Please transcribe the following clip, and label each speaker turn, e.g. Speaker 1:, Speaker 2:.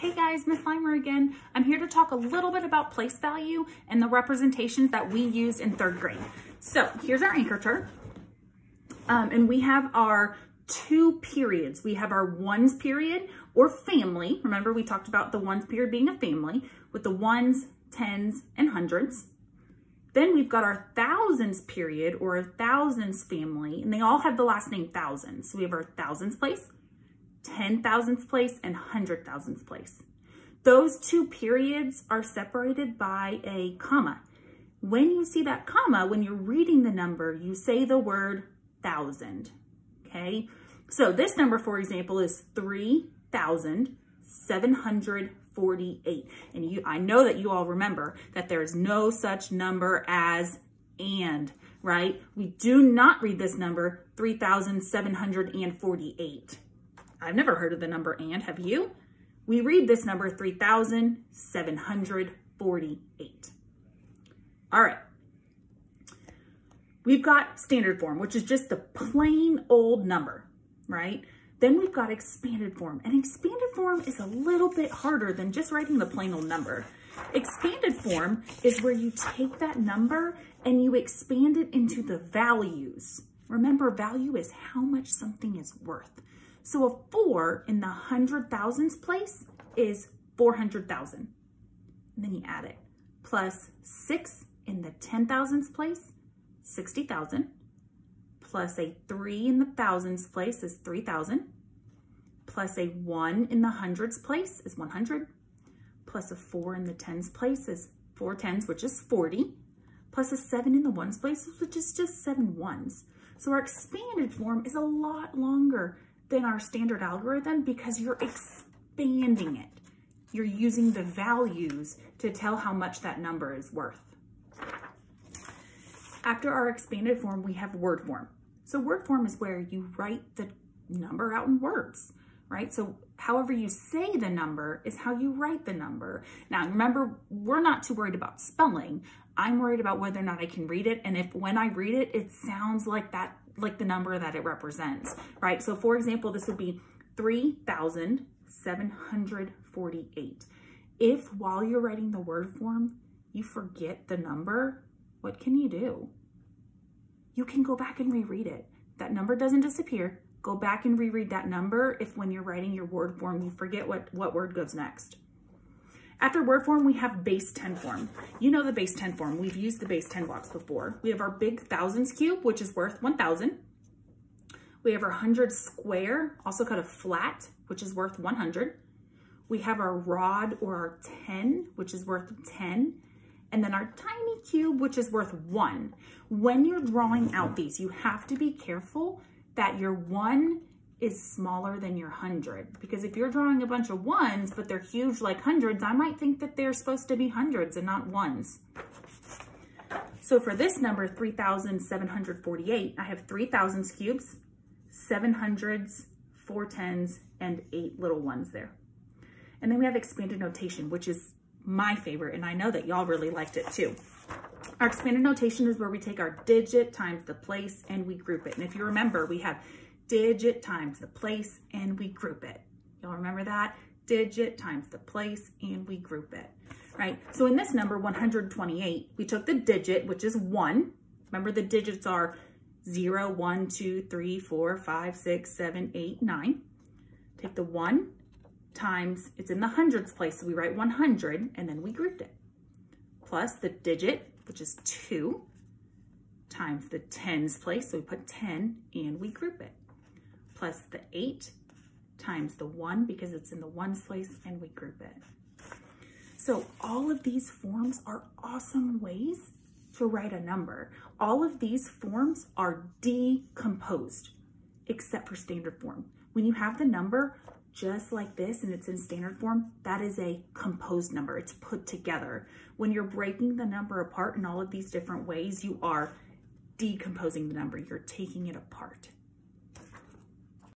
Speaker 1: Hey guys, Miss Limer again. I'm here to talk a little bit about place value and the representations that we use in 3rd grade. So here's our anchor chart. And we have our 2 periods. We have our ones period or family. Remember we talked about the ones period being a family with the ones, tens, and hundreds. Then we've got our thousands period or a thousands family, and they all have the last name thousands. So we have our thousands place, 10,000th place, and 100,000th place. Those 2 periods are separated by a comma. When you see that comma, when you're reading the number, you say the word thousand, okay? So this number, for example, is 3,748. And I know that you all remember that there's no such number as and, right? We do not read this number 3,748. I've never heard of the number and, have you? We read this number 3,748. All right. We've got standard form, which is just the plain old number, right? Then we've got expanded form, and expanded form is a little bit harder than just writing the plain old number. Expanded form is where you take that number and you expand it into the values. Remember, value is how much something is worth. So a 4 in the 100,000s place is 400,000. And then you add it. Plus 6 in the 10,000s place, 60,000. Plus a 3 in the thousands place is 3,000. Plus a 1 in the hundreds place is 100. Plus a 4 in the tens place is 4 tens, which is 40. Plus a 7 in the ones place, which is just 7 ones. So our expanded form is a lot longer than our standard algorithm because you're expanding it. You're using the values to tell how much that number is worth. After our expanded form, we have word form. So word form is where you write the number out in words, right? So however you say the number is how you write the number. Now, remember, we're not too worried about spelling. I'm worried about whether or not I can read it. And if when I read it, it sounds like that, like the number that it represents, right? So for example, this would be 3,748. If while you're writing the word form, you forget the number, what can you do? You can go back and reread it. That number doesn't disappear. Go back and reread that number if when you're writing your word form, you forget what word goes next. After word form, we have base 10 form. You know the base 10 form. We've used the base 10 blocks before. We have our big thousands cube, which is worth 1,000. We have our hundreds square, also called a flat, which is worth 100. We have our rod or our 10, which is worth 10. And then our tiny cube, which is worth 1. When you're drawing out these, you have to be careful that your 1 is smaller than your 100. Because if you're drawing a bunch of ones, but they're huge like hundreds, I might think that they're supposed to be hundreds and not ones. So for this number, 3,748, I have 3 thousands cubes, 7 hundreds, 4 tens, and 8 little ones there. And then we have expanded notation, which is my favorite, and I know that y'all really liked it too. Our expanded notation is where we take our digit times the place and we group it. And if you remember, we have digit times the place and we group it. Y'all remember that? Digit times the place and we group it, right? So in this number, 128, we took the digit, which is 1. Remember the digits are 0, 1, 2, 3, 4, 5, 6, 7, 8, 9. Take the 1 times, it's in the hundreds place, so we write 100 and then we grouped it. Plus the digit, which is 2, times the tens place, so we put 10 and we group it. Plus the 8 times the 1 because it's in the ones place and we group it. So all of these forms are awesome ways to write a number. All of these forms are decomposed except for standard form. When you have the number just like this and it's in standard form, that is a composed number. It's put together. When you're breaking the number apart in all of these different ways, you are decomposing the number. You're taking it apart.